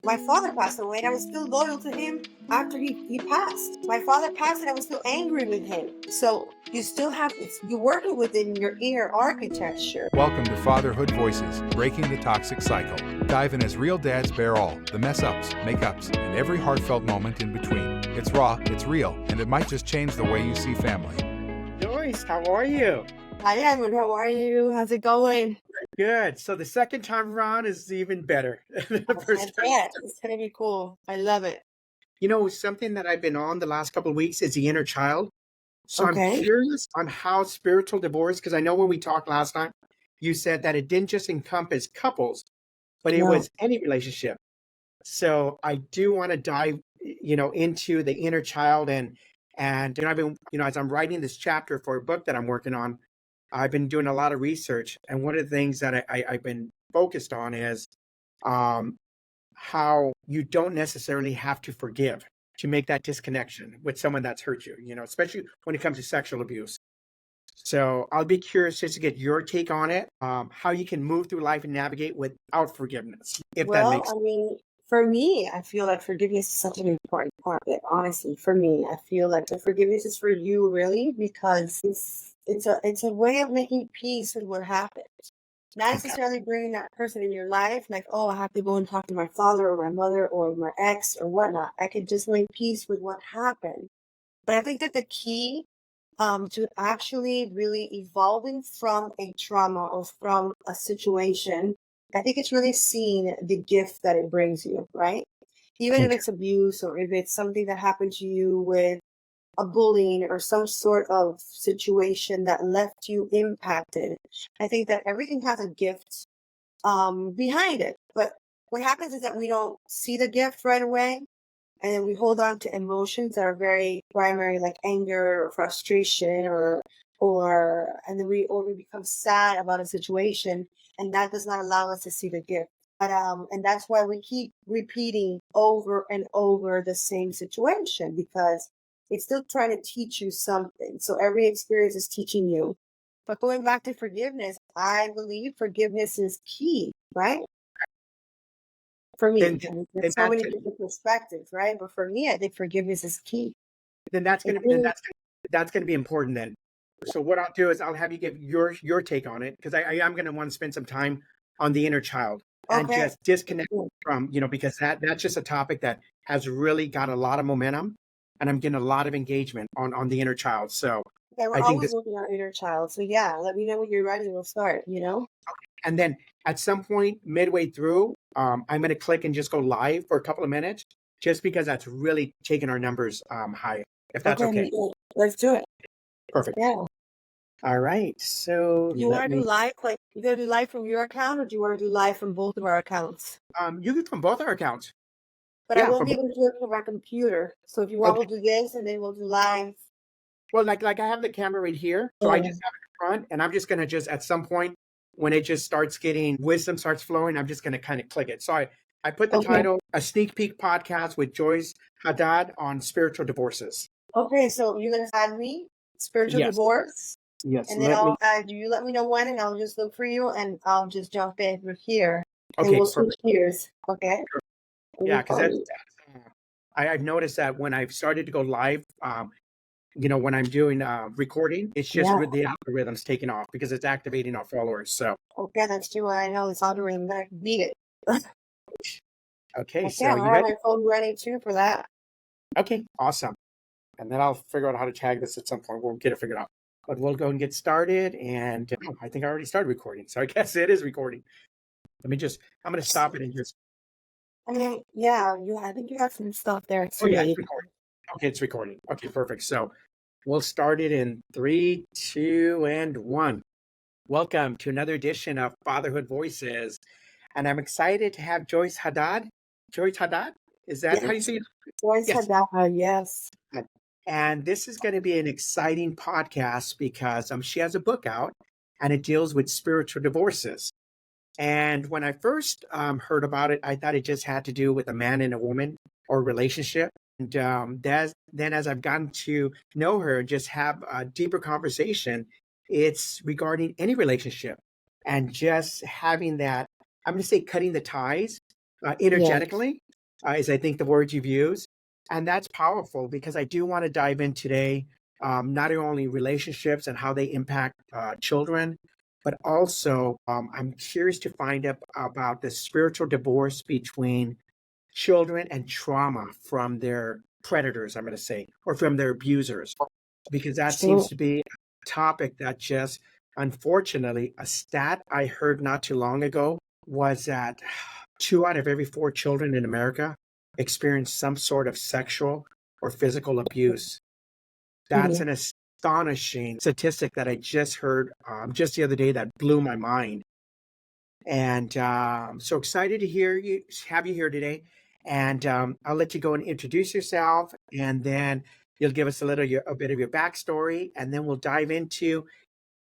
My father passed away and I was still loyal to him after he passed. My father passed and I was still angry with him. So you still have, you're working within your inner architecture. Welcome to Fatherhood Voices, breaking the toxic cycle. Dive in as real dads bear all, the mess ups, make ups, and every heartfelt moment in between. It's raw, it's real, and it might just change the way you see family. Joyce, how are you? Hi, Edwin. How are you? How's it going? Good. So the second time around is even better than the first time. Yeah, it's going to be cool. I love it. You know, something that I've been on the last couple of weeks is the inner child. So Okay. I'm curious on how spiritual divorce, because I know when we talked last time, you said that it didn't just encompass couples, but it No. was any relationship. So I do want to dive, into the inner child and I've been, as I'm writing this chapter for a book that I'm working on, I've been doing a lot of research, and one of the things that I've been focused on is how you don't necessarily have to forgive to make that disconnection with someone that's hurt you, especially when it comes to sexual abuse. So I'll be curious just to get your take on it, how you can move through life and navigate without forgiveness, if that Well, makes I sense. mean, for me, I feel like forgiveness is such an important part of it. Honestly, for me, I feel like the forgiveness is for you, really, because it's a way of making peace with what happened. Not Okay. necessarily bringing that person in your life, like, oh, I have to go and talk to my father or my mother or my ex or whatnot. I could just make peace with what happened. But I think that the key to actually really evolving from a trauma or from a situation, I think it's really seeing the gift that it brings you, right? Even if Okay. it's abuse or if it's something that happened to you with a bullying or some sort of situation that left you impacted, I think that everything has a gift behind it. But what happens is that we don't see the gift right away. And then we hold on to emotions that are very primary, like anger or frustration, and then we become sad about a situation, and that does not allow us to see the gift. And that's why we keep repeating over and over the same situation, because it's still trying to teach you something. So every experience is teaching you. But going back to forgiveness, I believe forgiveness is key, right? For me, Then and then there's so that's many different perspectives, right? But for me, I think forgiveness is key. then that's It gonna then really- that's gonna be important then. So what I'll do is I'll have you give your take on it, because I am gonna want to spend some time on the inner child and Okay. just disconnect Cool. from, because that's just a topic that has really got a lot of momentum, and I'm getting a lot of engagement on the inner child. So Okay, we're I think always this, working on inner child. So yeah, let me know when you're ready. We'll start. and then at some point midway through, I'm gonna click and just go live for a couple of minutes, just because that's really taking our numbers high, if that's Okay, okay. let's do it. Perfect. Yeah. All right. So Do you let want to do me live? Like, you gonna do live from your account, or do you want to do live from both of our accounts? you can from both our accounts. But I Yeah, won't from be able to do it from my computer. So if you want, okay. we'll do this, and then we'll do live. Well, like I have the camera right here, so I Oh, just have it in front, and I'm just gonna just at some point when it just starts getting wisdom starts flowing, I'm just gonna kind of click it. So I put the okay. title "A Sneak Peek Podcast with Joyce Haddad on Spiritual Divorces." Okay, so you're gonna add me, spiritual Yes, divorce, yes. and then Let me. I'll add you. Let me know when, and I'll just look for you, and I'll just jump in from here, and Okay, we'll switch perfect. gears. Okay. Let Yeah, me because follow you. I've noticed that when I've started to go live, when I'm doing recording, it's just Yeah. with the algorithms taking off because it's activating our followers. So Okay, that's true. I know it's algorithm that I can beat it. okay, Okay, so I you have ready? my phone ready too for that. Okay, awesome. And then I'll figure out how to tag this at some point. We'll get it figured out. But we'll go and get started. And I think I already started recording. So I guess it is recording. I'm going to stop it and just, I mean, yeah, I think you have some stuff there oh, too yeah, that it's you. recording. Okay, it's recording. Okay, perfect. So we'll start it in 3, 2, and 1. Welcome to another edition of Fatherhood Voices. And I'm excited to have Joyce Haddad. Joyce Haddad? Is that how you Yes. say it? Joyce Yes. Haddad, yes. And this is going to be an exciting podcast because she has a book out and it deals with spiritual divorces. And when I first heard about it, I thought it just had to do with a man and a woman or relationship. And then as I've gotten to know her and just have a deeper conversation, it's regarding any relationship and just having that, I'm going to say cutting the ties Yes. energetically. is I think the words you've used. And that's powerful because I do want to dive in today, not only relationships and how they impact children, but also I'm curious to find out about the spiritual divorce between children and trauma from their predators, I'm going to say, or from their abusers, because that seems Sure. to be a topic that just, unfortunately, a stat I heard not too long ago was that 2 out of every 4 children in America experience some sort of sexual or physical abuse. That's Mhm. an astonishing statistic that I just heard just the other day that blew my mind. And so excited to have you here today. And I'll let you go and introduce yourself, and then you'll give us a bit of your backstory, and then we'll dive into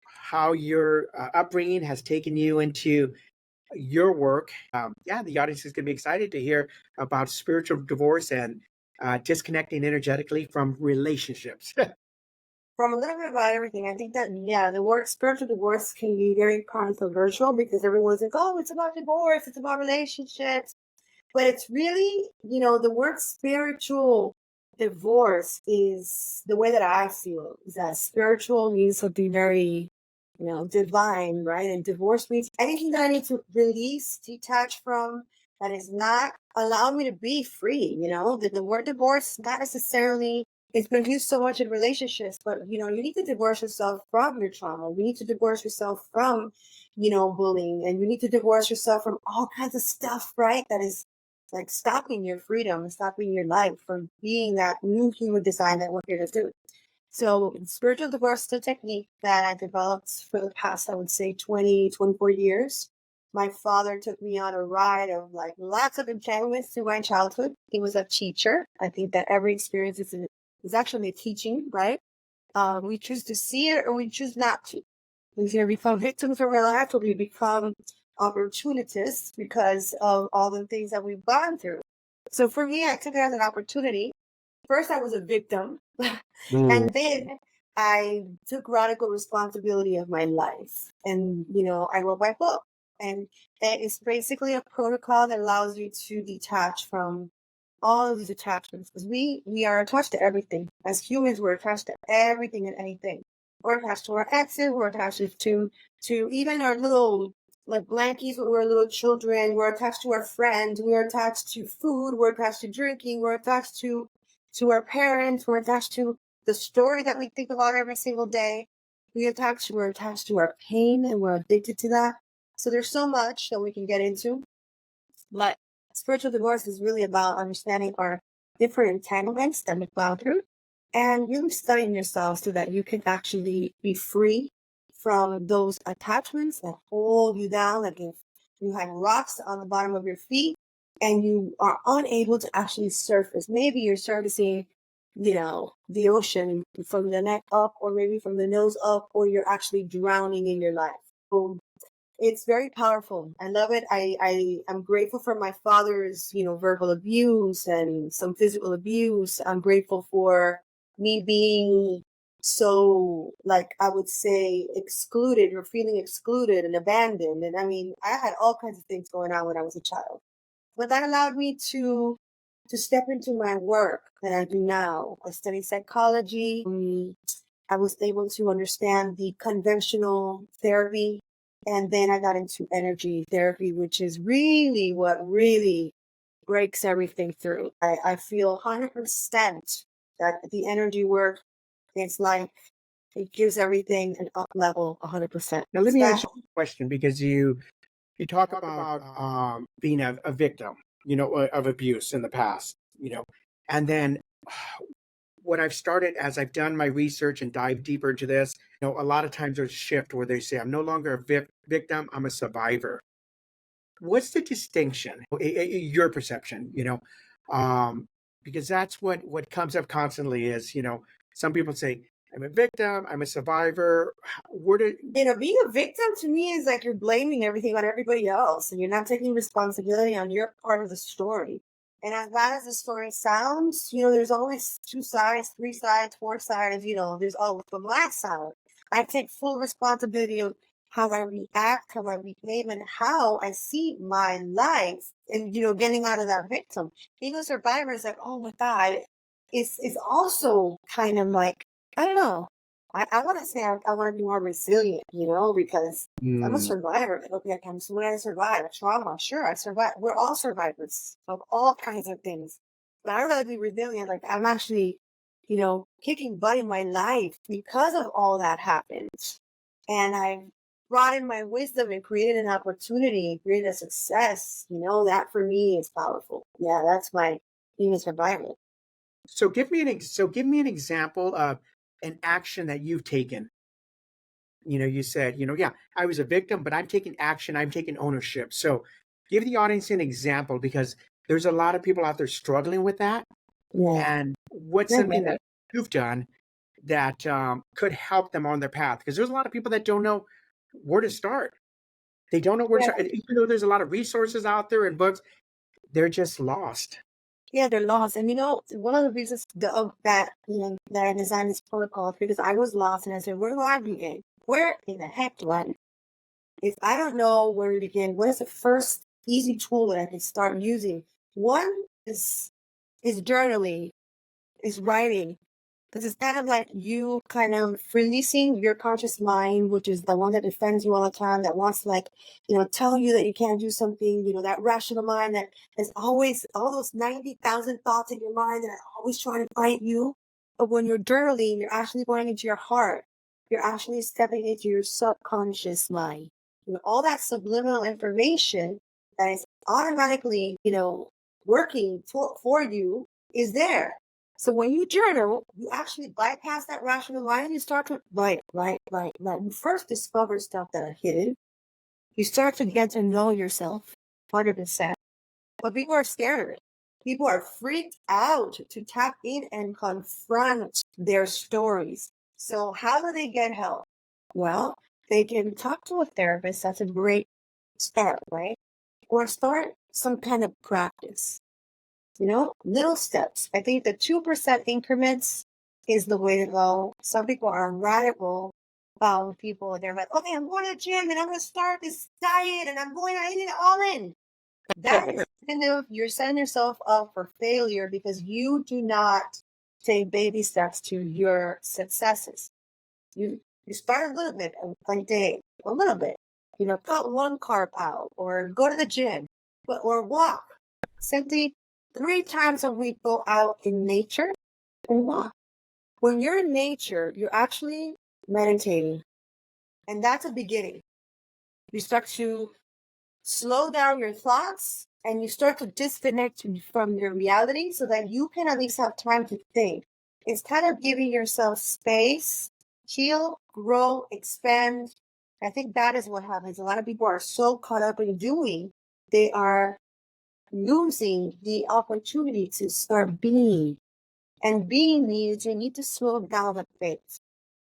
how your upbringing has taken you into your work. Yeah, the audience is going to be excited to hear about spiritual divorce and disconnecting energetically from relationships. From a little bit about everything, I think that, yeah, the word spiritual divorce can be very controversial because everyone's like, oh, it's about divorce, it's about relationships. But it's really, the word spiritual divorce is the way that I feel is that spiritual means something very, divine, right? And divorce means anything that I need to release, detach from, that is not allowing me to be free. The word divorce, not necessarily, it's been used so much in relationships, but, you need to divorce yourself from your trauma. You need to divorce yourself from, bullying, and you need to divorce yourself from all kinds of stuff, right? That is like stopping your freedom, stopping your life from being that new human design that we're here to do. So spiritual divorce is a technique that I developed for the past, I would say 20, 24 years. My father took me on a ride of like lots of entanglements through my childhood. He was a teacher. I think that every experience is actually a teaching, right? We choose to see it or we choose not to. We either become victims of our life or we become opportunists because of all the things that we've gone through. So for me, I took it as an opportunity. First, I was a victim, Mm. and then I took radical responsibility of my life. And, I wrote my book. And that is basically a protocol that allows you to detach from all of these attachments. Because we are attached to everything. As humans, we're attached to everything and anything. We're attached to our exes, we're attached to even our little like blankies when we're little children, we're attached to our friends, we're attached to food, we're attached to drinking, we're attached to our parents, we're attached to the story that we think about every single day. We're attached to our pain and we're addicted to that. So there's so much that we can get into. But spiritual divorce is really about understanding our different entanglements that we've gone through and really studying yourself so that you can actually be free from those attachments that hold you down, like if you have rocks on the bottom of your feet and you are unable to actually surface. Maybe you're surfacing, the ocean from the neck up, or maybe from the nose up, or you're actually drowning in your life. So it's very powerful. I love it. I'm grateful for my father's, verbal abuse and some physical abuse. I'm grateful for me being so, like, I would say, excluded or feeling excluded and abandoned. And I mean, I had all kinds of things going on when I was a child. But that allowed me to step into my work that I do now. I study psychology. I was able to understand the conventional therapy. And then I got into energy therapy, which is really what really breaks everything through. I feel 100% that the energy work, it's like, it gives everything an up level 100%. Now, let It's me that. ask you a question because you talk about being a victim, of abuse in the past, and then what I've started as I've done my research and dive deeper into this, a lot of times there's a shift where they say, I'm no longer a victim, I'm a survivor. What's the distinction, your perception, um, because that's what comes up constantly is, some people say, I'm a victim, I'm a survivor. Where did, Being a victim to me is like you're blaming everything on everybody else and you're not taking responsibility on your part of the story. And as bad as the story sounds, there's always 2 sides, 3 sides, 4 sides, there's always the last side. I take full responsibility of how I react, how I behave, and how I see my life and getting out of that victim. Being a survivor is like, oh my God, it's also kind of like, I don't know. I want to say I want to be more resilient, because I'm a Mm. survivor. Okay, I'm someone I survived trauma. Sure, I survived. We're all survivors of all kinds of things. But I'd rather be resilient. Like I'm actually, kicking butt in my life because of all that happened. And I've brought in my wisdom and created an opportunity, created a success. That for me is powerful. Yeah, that's my being a survivor. So give me an example of an action that you've taken. You said, yeah, I was a victim, but I'm taking action, I'm taking ownership. So give the audience an example because there's a lot of people out there struggling with that. Yeah. And what's Yeah, something yeah. that you've done that could help them on their path? Because there's a lot of people that don't know where to start. They don't know where to Yeah. start. And even though there's a lot of resources out there and books, they're just lost. Yeah, they're lost. And one of the reasons that I designed this protocol is because I was lost and I said, where do I begin? Where in the heck do I begin? If I don't know where to begin, what is the first easy tool that I can start using? One is journaling, is writing. Because it's kind of like you kind of releasing your conscious mind, which is the one that defends you all the time, that wants to tell you that you can't do something, that rational mind that is always all those 90,000 thoughts in your mind that are always trying to fight you. But when you're journaling, you're actually going into your heart. You're actually stepping into your subconscious mind. All that subliminal information that is automatically, working for you is there. So when you journal, you actually bypass that rational mind and you start to write. You first discover stuff that are hidden. You start to get to know yourself 100%. But people are scared. People are freaked out to tap in and confront their stories. So how do they get help? Well, they can talk to a therapist. That's a great start, right? Or start some kind of practice. Little steps. I think the 2% increments is the way to go. Some people are radical people. They're like, okay, I'm going to the gym and I'm going to start this diet and I'm going to eat it all in. That is you're setting yourself up for failure because you do not take baby steps to your successes. You start a little bit a day, a little bit. Cut one carb out or go to the gym or walk. Simply 3 times a week, go out in nature and walk. When you're in nature, you're actually meditating. And that's a beginning. You start to slow down your thoughts and you start to disconnect from your reality so that you can at least have time to think. It's kind of giving yourself space, heal, grow, expand. I think that is what happens. A lot of people are so caught up in doing, they are losing the opportunity to start being. And being means you need to slow down a bit.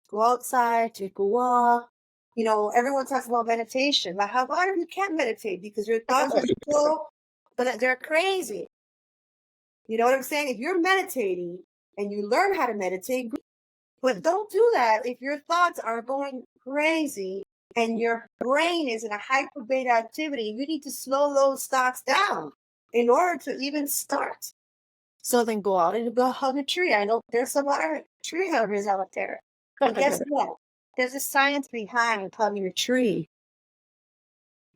Go outside, take a walk. Everyone talks about meditation. But how about if you can't meditate because your thoughts are so, but they're crazy. You know what I'm saying? If you're meditating and you learn how to meditate, but don't do that if your thoughts are going crazy and your brain is in a hyper beta activity. You need to slow those thoughts down in order to even start. So then go out and go hug a tree. I know there's some other tree huggers out there. But guess what? There's a science behind hugging a tree.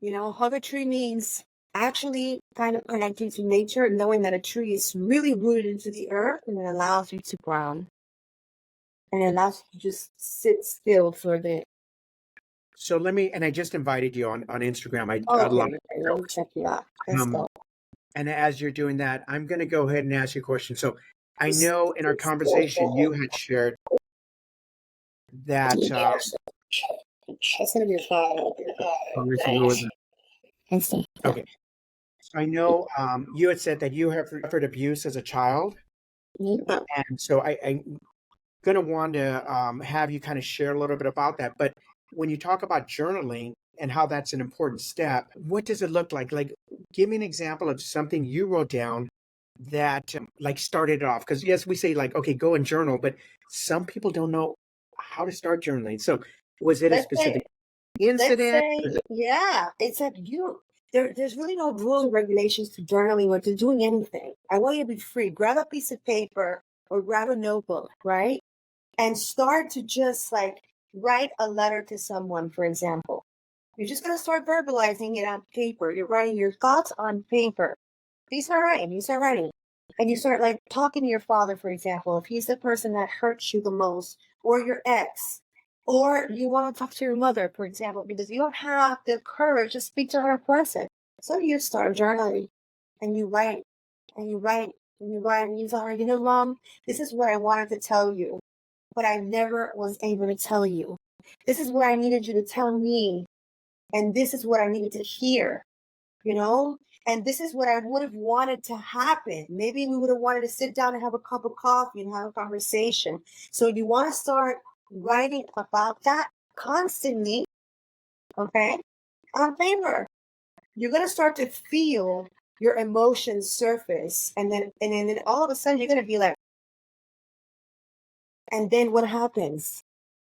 Hug a tree means actually kind of connecting to nature, knowing that a tree is really rooted into the earth and it allows you to ground. And it allows you to just sit still for a bit. So and I just invited you on Instagram. I Okay, love let me check you out. Let's go. And as you're doing that, I'm going to go ahead and ask you a question. So I know in our conversation you had shared that. It's going to be a problem. Okay. So I know you had said that you have suffered abuse as a child. Yeah. And so I'm going to want to have you kind of share a little bit about that. But when you talk about journaling and how that's an important step, what does it look like? Like, give me an example of something you wrote down that started it off. Because yes, we say like, okay, go and journal, but some people don't know how to start journaling. So was it a specific incident? Yeah, it's that there's really no rules or regulations to journaling or to doing anything. I want you to be free. Grab a piece of paper or grab a notebook, right? And start to just like write a letter to someone, for example. You're just going to start verbalizing it on paper. You're writing your thoughts on paper. You start writing, you start writing. And you start like talking to your father, for example, if he's the person that hurts you the most, or your ex, or you want to talk to your mother, for example, because you don't have the courage to speak to her person. So you start journaling and you write and you write and you write and you say, you know, Mom, this is what I wanted to tell you, but I never was able to tell you. This is what I needed you to tell me. And this is what I needed to hear, you know? And this is what I would have wanted to happen. Maybe we would have wanted to sit down and have a cup of coffee and have a conversation. So you want to start writing about that constantly, okay, on paper. You're going to start to feel your emotions surface. And then all of a sudden you're going to be like, and then what happens?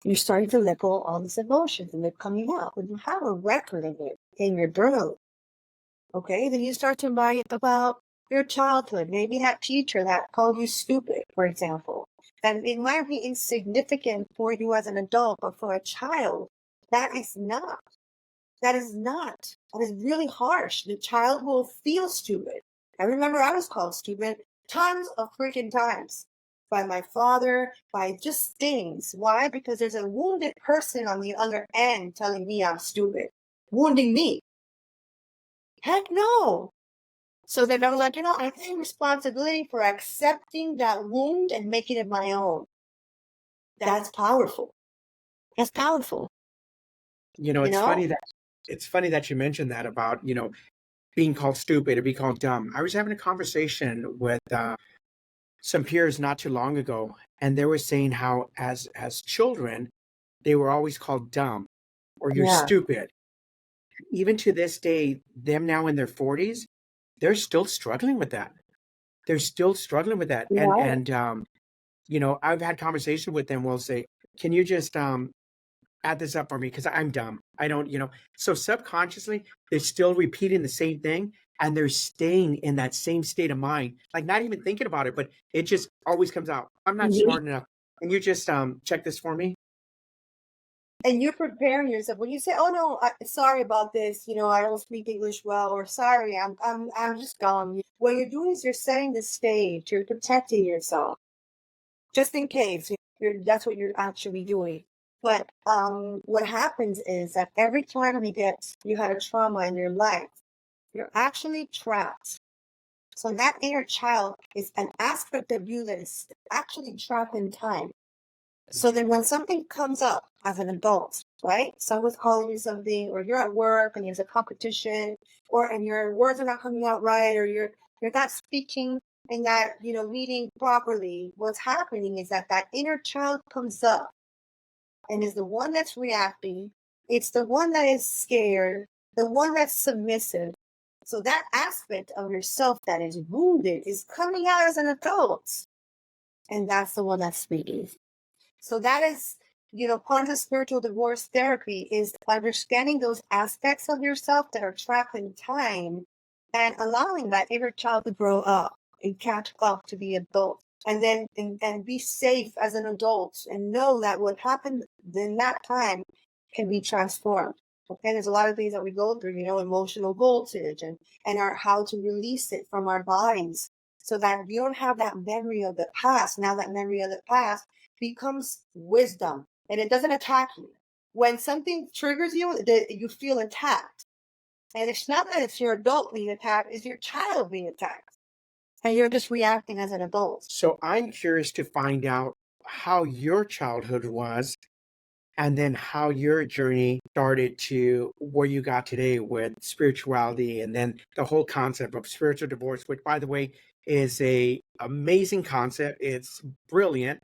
You're starting to let go of all these emotions and they're coming out. When you have a record of it in your journal, okay, then you start to write about your childhood. Maybe that teacher that called you stupid, for example. And it might be insignificant for you as an adult, but for a child, that is not. That is not. That is really harsh. The child will feel stupid. I remember I was called stupid tons of freaking times by my father, by just things. Why? Because there's a wounded person on the other end telling me I'm stupid, wounding me. Heck no. So then I'm like, I take responsibility for accepting that wound and making it my own. That's powerful. That's powerful. You It's know? funny that you mentioned that about, being called stupid or being called dumb. I was having a conversation with some peers not too long ago, and they were saying how as children, they were always called dumb or you're Yeah. stupid. Even to this day, them now in their 40s, they're still struggling with that. They're still struggling with that. And Right. I've had conversation with them. We'll say, can you just add this up for me? Because I'm dumb. I don't, So subconsciously, they're still repeating the same thing and they're staying in that same state of mind, like not even thinking about it, but it just always comes out. I'm not Mhm. smart enough. Can you just check this for me? And you're preparing yourself when you say, "Oh no, sorry about this. I don't speak English well," or "Sorry, I'm just gone." What you're doing is you're setting the stage. You're protecting yourself, just in case. That's what you're actually doing. But what happens is that every time you had a trauma in your life, you're actually trapped. So that inner child is an aspect of you that is actually trapped in time. So then when something comes up as an adult, right? Someone's calling you something, or you're at work and there's a competition, and your words are not coming out right, or you're not speaking in that, meeting properly. What's happening is that inner child comes up and is the one that's reacting. It's the one that is scared, the one that's submissive. So that aspect of yourself that is wounded is coming out as an adult. And that's the one that's speaking. So that is, part of spiritual divorce therapy is understanding those aspects of yourself that are trapped in time and allowing that inner child to grow up and catch up to the adult. And then and be safe as an adult and know that what happened in that time can be transformed. Okay, there's a lot of things that we go through, emotional voltage and how to release it from our bodies so that we don't have that memory of the past. Now that memory of the past becomes wisdom and it doesn't attack you. When something triggers you, you feel attacked. And it's not that it's your adult being attacked, it's your child being attacked. And you're just reacting as an adult. So I'm curious to find out how your childhood was and then how your journey started to where you got today with spirituality and then the whole concept of spiritual divorce, which by the way is a amazing concept. It's brilliant.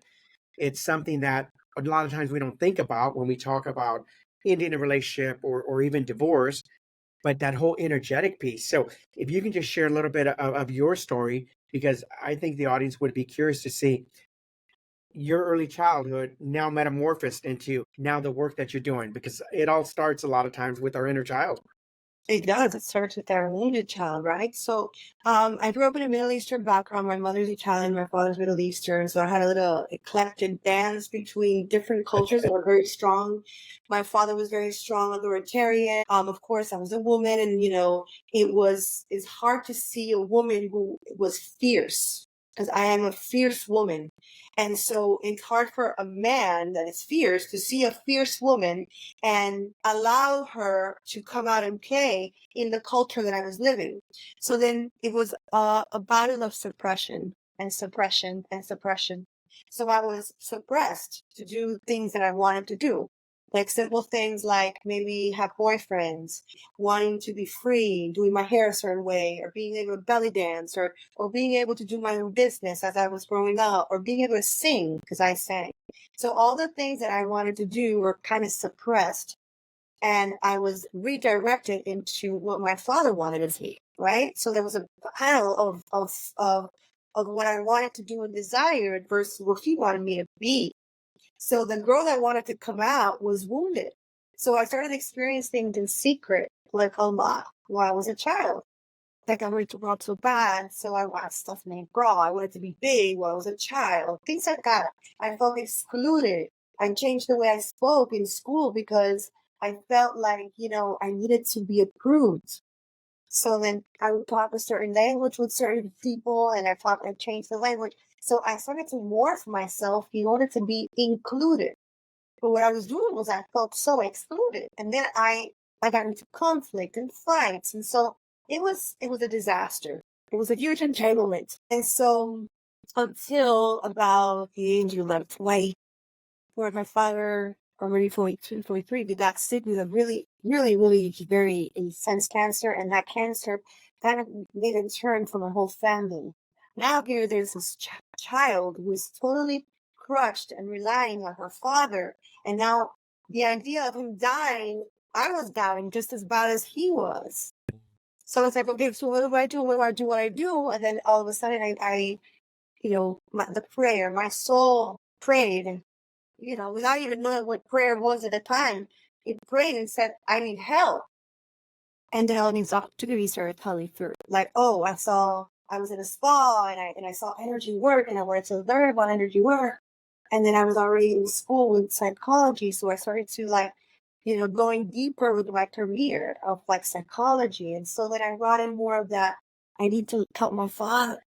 It's something that a lot of times we don't think about when we talk about ending a relationship or even divorce, but that whole energetic piece. So if you can just share a little bit of your story, because I think the audience would be curious to see your early childhood now metamorphosed into now the work that you're doing, because it all starts a lot of times with our inner child. It does. It starts with our wounded child, right? So, I grew up in a Middle Eastern background. My mother's Italian, my father's Middle Eastern. So I had a little eclectic dance between different cultures that were very strong. My father was very strong authoritarian. Of course, I was a woman, and it's hard to see a woman who was fierce because I am a fierce woman. And so it's hard for a man that is fierce to see a fierce woman and allow her to come out and play in the culture that I was living. So then it was a battle of suppression and suppression and suppression. So I was suppressed to do things that I wanted to do, like simple things like maybe have boyfriends, wanting to be free, doing my hair a certain way, or being able to belly dance, or being able to do my own business as I was growing up, or being able to sing because I sang. So all the things that I wanted to do were kind of suppressed, and I was redirected into what my father wanted to be, right? So there was a battle of what I wanted to do and desired versus what he wanted me to be. So the girl that wanted to come out was wounded. So I started experiencing things in secret, like a lot, while I was a child. Like I wanted to grow up so bad, so I watched stuff named Bra. I wanted to be big while I was a child. Things like that. I felt excluded. I changed the way I spoke in school because I felt like, I needed to be approved. So then I would talk a certain language with certain people, and I changed the language. So I started to morph myself in order to be included. But what I was doing was I felt so excluded. And then I got into conflict and fights. And so it was a disaster. It was a huge entanglement. And so until about the age of like 20, where my father, or maybe 42, 43, did that sick with a really, really, really very intense cancer. And that cancer kind of made a turn for my whole family. Now here there's this child who is totally crushed and relying on her father. And now the idea of him dying, I was dying just as bad as he was. So it's like, okay, so what do I do? What do I do? What I do? And then all of a sudden the prayer, my soul prayed, and without even knowing what prayer was at the time, it prayed and said, I need help. And then all these opportunities started coming through. Like, oh, I was in a spa, and I saw energy work, and I wanted to learn about energy work. And then I was already in school with psychology. So I started to going deeper with my career of like psychology. And so then I brought in more of that. I need to help my father.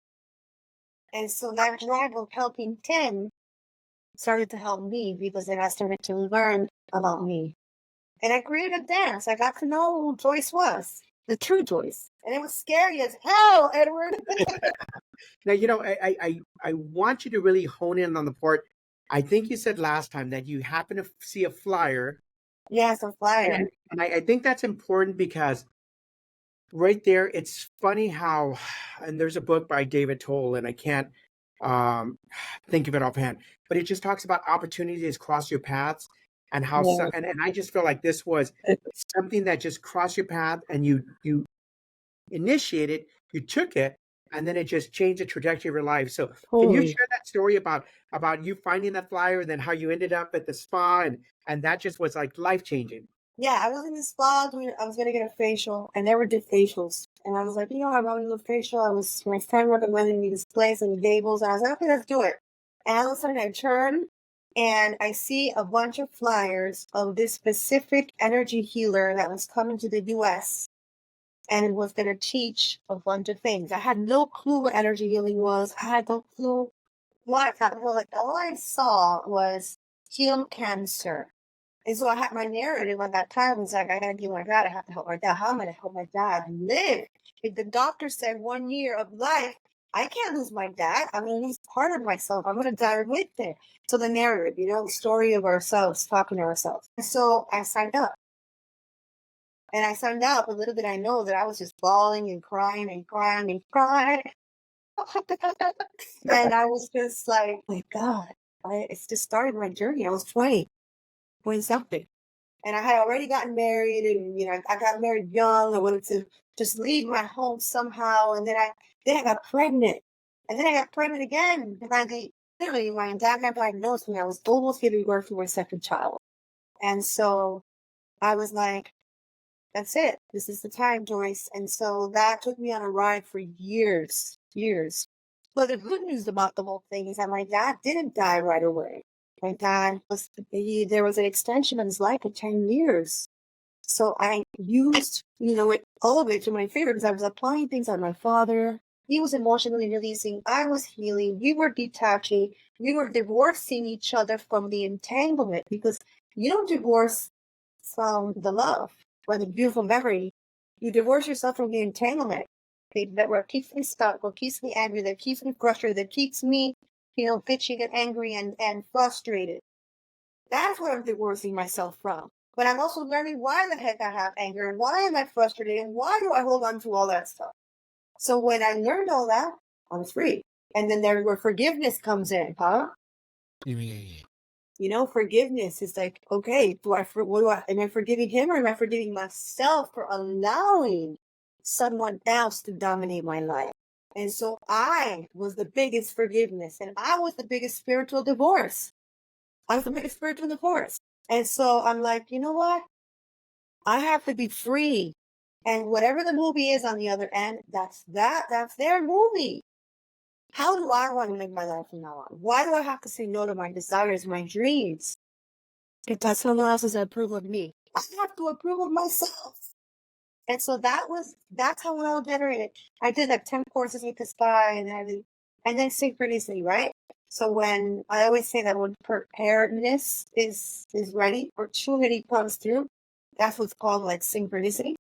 And so that drive of helping him started to help me because then I started to learn about me. And I created a dance. I got to know who Joyce was, the true Joyce. And it was scary as hell, Edward. Now, I want you to really hone in on the part. I think you said last time that you happen to see a flyer. Yes, a flyer. And I think that's important because right there, it's funny how, and there's a book by David Toll, and I can't think of it offhand, but it just talks about opportunities cross your paths and how, Yeah. and I just feel like this was something that just crossed your path, and you initiated, you took it, and then it just changed the trajectory of your life. So can you share that story about you finding that flyer and then how you ended up at the spa, and that just was like life changing? Yeah, I was in the spa I was gonna get a facial, and they were did facials, and I was like, I want to do a facial. My friend recommended me this place in Gables, and I was like, okay, let's do it. And all of a sudden, I turn, and I see a bunch of flyers of this specific energy healer that was coming to the U.S. and it was gonna teach a bunch of things. I had no clue what energy healing was. I had no clue what that was. Like all I saw was heal cancer. And so I had my narrative at that time was like, I gotta do my dad. I have to help my dad. How am I gonna help my dad live? If the doctor said 1 year of life, I can't lose my dad. I mean, he's part of myself. I'm gonna die with him. So the narrative, the story of ourselves, talking to ourselves. And so I signed up. And I signed up, and little did I know that I was just bawling and crying and crying and crying. And I was just like, oh my God, it's just started my journey. I was 20 when something. And I had already gotten married, and I got married young. I wanted to just leave my home somehow, and then I got pregnant, and then I got pregnant again. And literally, my dad got diagnosed when I was almost giving birth to my second child, and so I was like, that's it. This is the time, Joyce. And so that took me on a ride for years, years. But the good news about the whole thing is that my dad didn't die right away. My dad there was an extension of his life of 10 years. So I used, all of it to my favor because I was applying things on my father. He was emotionally releasing. I was healing. We were detaching. We were divorcing each other from the entanglement because you don't divorce from the love or the beautiful memory. You divorce yourself from the entanglement that what keeps me stuck, what keeps me angry, that keeps me frustrated, that keeps me, bitchy and angry and frustrated. That's what I'm divorcing myself from. But I'm also learning why the heck I have anger and why am I frustrated and why do I hold on to all that stuff. So when I learned all that, I was free. And then there where forgiveness comes in, huh? Forgiveness is like, okay, am I forgiving him or am I forgiving myself for allowing someone else to dominate my life? And so I was the biggest forgiveness and I was the biggest spiritual divorce. I was the biggest spiritual divorce. And so I'm like, you know what? I have to be free. And whatever the movie is on the other end, that's their movie. How do I want to live my life from now on? Why do I have to say no to my desires, my dreams? Because someone else has approval of me. I have to approve of myself. And so that's how it all generated. I did like 10 courses with this guy and then synchronicity, right? So when I always say that when preparedness is ready, opportunity comes through, that's what's called like synchronicity.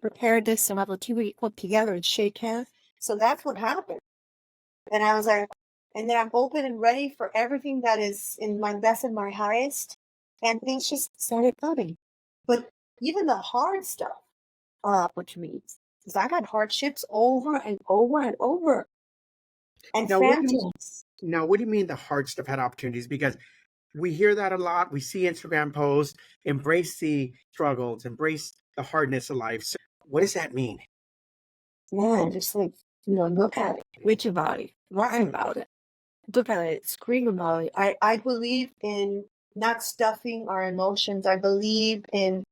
Preparedness and opportunity put together and shake hands. So that's what happened. And I was like, and then I'm open and ready for everything that is in my best and my highest. And things just started coming. But even the hard stuff are opportunities. Because I've had hardships over and over and over. And Now, what do you phantoms. now? What do you mean the hard stuff had opportunities? Because we hear that a lot. We see Instagram posts, embrace the struggles, embrace the hardness of life. So what does that mean? Yeah, just like, look at it. Reach about it. Write about it. Look at it. Scream about it. I believe in not stuffing our emotions. I believe in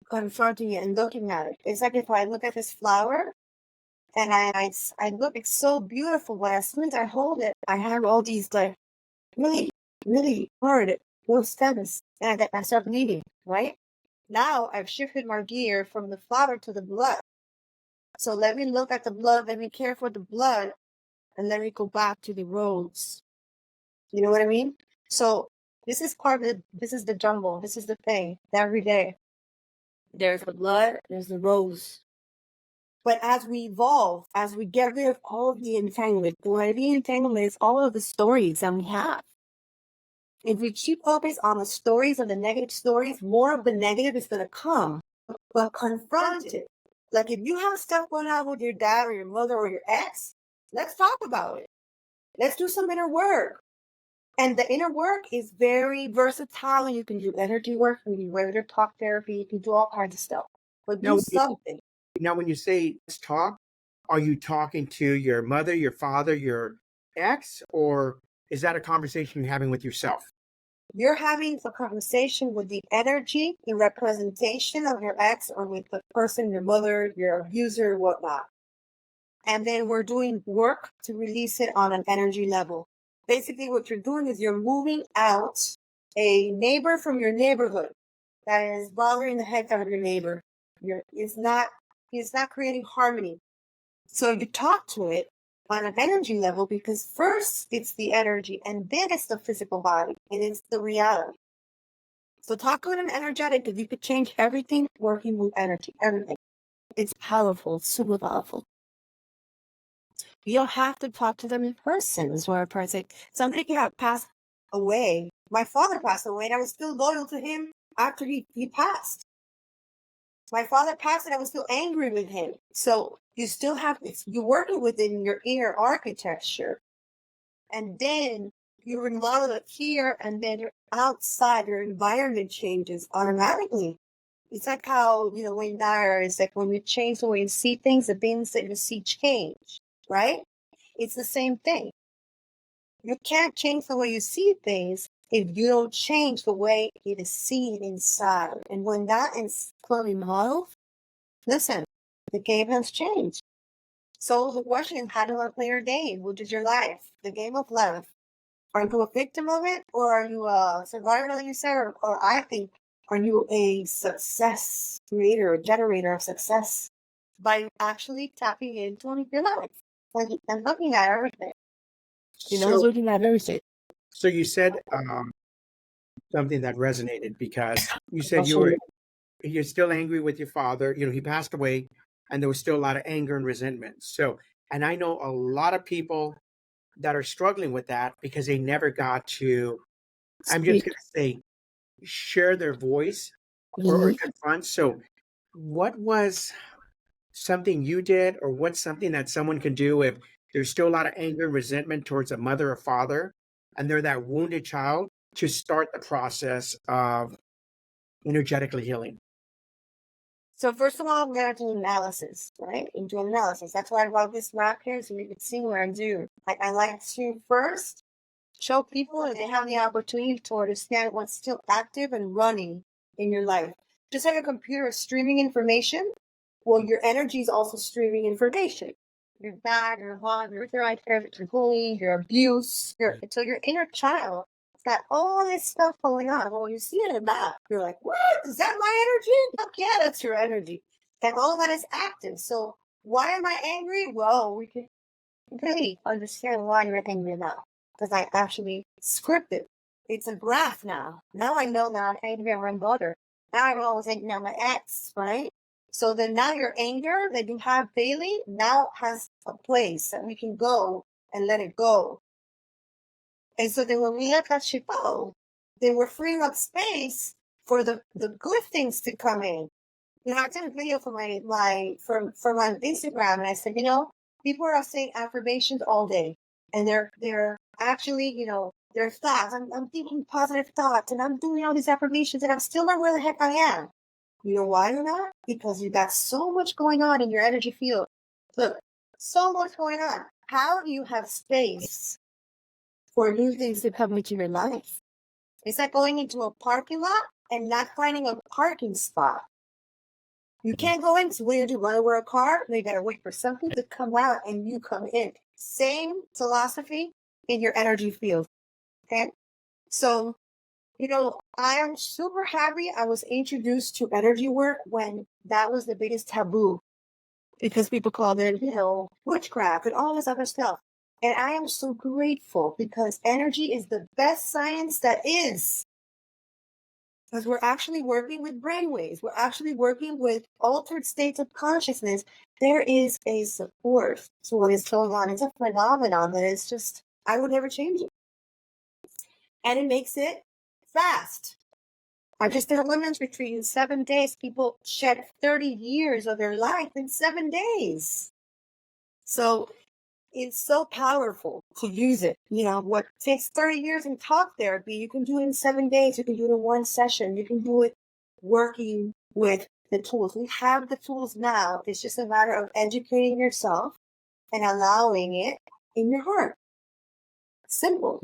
confronting it and looking at it. It's like if I look at this flower and I look, it's so beautiful, but as soon as I hold it, I have all these like really, really hard little stems and I start bleeding, right? Now I've shifted my gear from the flower to the blood. So let me look at the blood, let me care for the blood, and let me go back to the rose. You know what I mean? So this is this is the jungle, this is the thing every day. There's the blood, there's the rose. But as we evolve, as we get rid of all of the entanglement, the entanglement is all of the stories that we have. If we keep focused on the stories and the negative stories, more of the negative is going to come. But confront it. Like if you have stuff going on with your dad or your mother or your ex, let's talk about it. Let's do some inner work. And the inner work is very versatile. You can do energy work, you can do regular talk therapy, you can do all kinds of stuff. But Now, do something. when you say let's talk, are you talking to your mother, your father, your ex, or is that a conversation you're having with yourself? You're having a conversation with the energy, the representation of your ex or with the person, your mother, your abuser, whatnot. And then we're doing work to release it on an energy level. Basically, what you're doing is you're moving out a neighbor from your neighborhood that is bothering the heck out of your neighbor. It's not creating harmony. So you talk to it on an energy level because first it's the energy and then it's the physical body and it's the reality. So talk with an energetic because you could change everything working with energy, everything. It's powerful, super powerful. You don't have to talk to them in person, is what I'm saying. Somebody can have passed away. My father passed away and I was still loyal to him after he passed. My father passed and I was still angry with him. So you still have, you're working within your inner architecture. And then you remodel it here and then you're outside, your environment changes automatically. It's like how, when it's like when you change the way you see things, the things that you see change, right? It's the same thing. You can't change the way you see things if you don't change the way it is seen inside. And when that is fully modeled, Listen, the game has changed. So the question, how do I play your game? What is your life? The game of life. Are you a victim of it, or are you a survivor, like you said, or I think, are you a success creator, a generator of success by actually tapping into your life? Like, and looking at everything. So, Looking at everything. so you said something that resonated because you said Absolutely. you're still angry with your father. He passed away, and there was still a lot of anger and resentment. So, and I know a lot of people that are struggling with that because they never got to. I'm just Speak. going to say, share their voice or Mhm. confront. So, what was something you did, or what's something that someone can do if there's still a lot of anger and resentment towards a mother or father, and they're that wounded child, to start the process of energetically healing? So first of all, I'm gonna do analysis, right? And do analysis. That's why I love this map here, so you can see what I do. I like to first show people that they have the opportunity to understand what's still active and running in your life. Just like a computer is streaming information, well, your energy is also streaming information. Your bad, your hot, your right there, your bullying, your abuse, so your inner child has got all this stuff going on. Well, you see it in that, you're like, what? Is that my energy? Fuck yeah, that's your energy. And all that is active. So why am I angry? Well, we can really understand why you're angry now. Because I actually scripted. It's a graph now. Now I know that I'm angry at my mother. Now I'm always angry at my ex, right? So then now your anger that you have daily now has a place that we can go and let it go. And so then when we let that shit go, then we're freeing up space for the good things to come in. I did a video for for my Instagram, and I said, people are saying affirmations all day, and they're actually, they're thoughts. I'm thinking positive thoughts, and I'm doing all these affirmations, and I'm still not where the heck I am. You know why you're not? Because you got so much going on in your energy field. Look, so much going on. How do you have space for new things to come into your life? It's like going into a parking lot and not finding a parking spot. You can't go in. So what do you do? Run over a car? You gotta wait for something to come out and you come in. Same philosophy in your energy field. Okay. So, I am super happy I was introduced to energy work when that was the biggest taboo because people called it, witchcraft and all this other stuff. And I am so grateful because energy is the best science that is. Because we're actually working with brainwaves. We're actually working with altered states of consciousness. There is a support to what is going on. It's a phenomenon that is just, I would never change it. And it makes it fast. I just did a women's retreat in 7 days. People shed 30 years of their life in 7 days. So it's so powerful to use it. What takes 30 years in talk therapy, you can do it in 7 days. You can do it in one session. You can do it working with the tools. We have the tools now. It's just a matter of educating yourself and allowing it in your heart. Simple,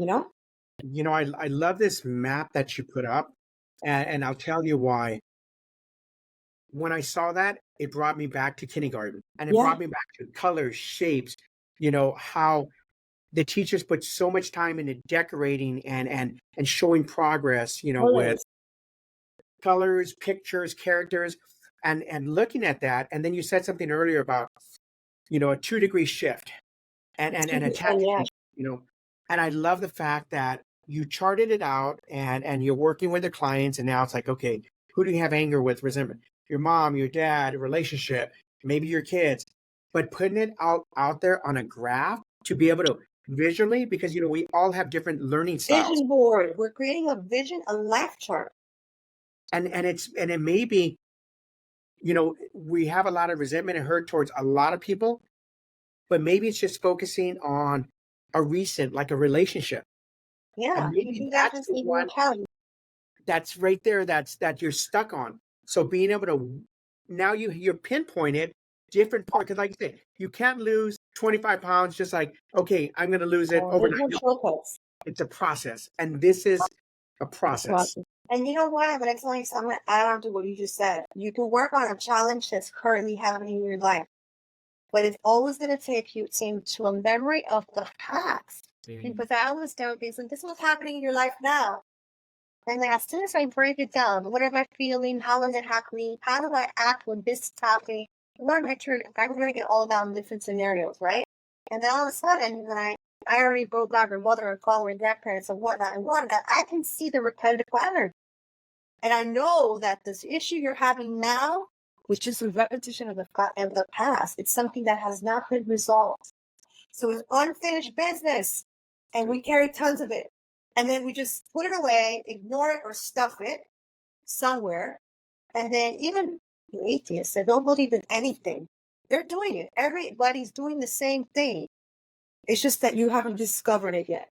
I love this map that you put up, and I'll tell you why. When I saw that, it brought me back to kindergarten, and it Yeah. brought me back to colors, shapes, how the teachers put so much time into decorating and showing progress, with colors, pictures, characters, and looking at that. And then you said something earlier about, a 2-degree shift and Yeah. attachment, and I love the fact that you charted it out and you're working with the clients, and now it's like, okay, who do you have anger with, resentment? Your mom, your dad, a relationship, maybe your kids, but putting it out there on a graph to be able to visually, because we all have different learning styles, Vision board. We're creating a vision, a life chart. and it may be, we have a lot of resentment and hurt towards a lot of people, but maybe it's just focusing on a recent, like a relationship. Yeah. And You maybe do that that's just the in your one account. that's right there, that you're stuck on. So being able to, now you're pinpointed different parts, because like you said, you can't lose 25 pounds just like, okay, I'm going to lose it There's overnight. no No, shortcuts. it's a process. And this is a process. And you know what? I'm going to tell you something. I don't do what you just said. You can work on a challenge that's currently happening in your life, but it's always going to take you to a memory of the past. Because I always tell people, this is what's happening in your life now. And then as soon as I break it down, what am I feeling? How is it happening? How do I act when this is happening? I'm breaking it all down in different scenarios, right? And then all of a sudden, when I already broke down her mother and father and grandparents and whatnot, I can see the repetitive pattern. And I know that this issue you're having now, which is a repetition of the past, it's something that has not been resolved. So it's unfinished business, and we carry tons of it. And then we just put it away, ignore it, or stuff it somewhere. And then even the atheists that don't believe in anything, they're doing it. Everybody's doing the same thing. It's just that you haven't discovered it yet.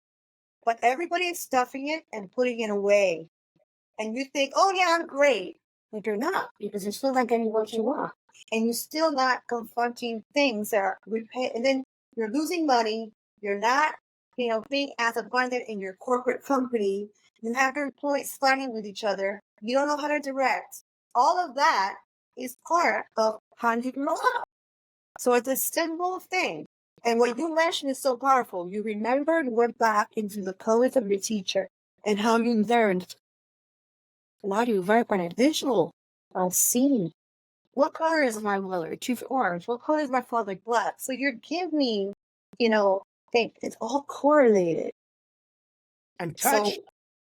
But everybody is stuffing it and putting it away. And you think, oh yeah, I'm great. But you're not, because you're still not getting what you want. And you're still not confronting things that are and then you're losing money. You're not, being as abundant in your corporate company. You have your employees fighting with each other. You don't know how to direct. All of that is part of how you grow up. So it's a simple thing. And what you mentioned is so powerful. You remembered, went back into the codes of your teacher and how you learned. Why do you work on a visual, on scene? What color is my mother? Choose orange. What color is my father? Black. So you're giving, it's all correlated. And So, touch,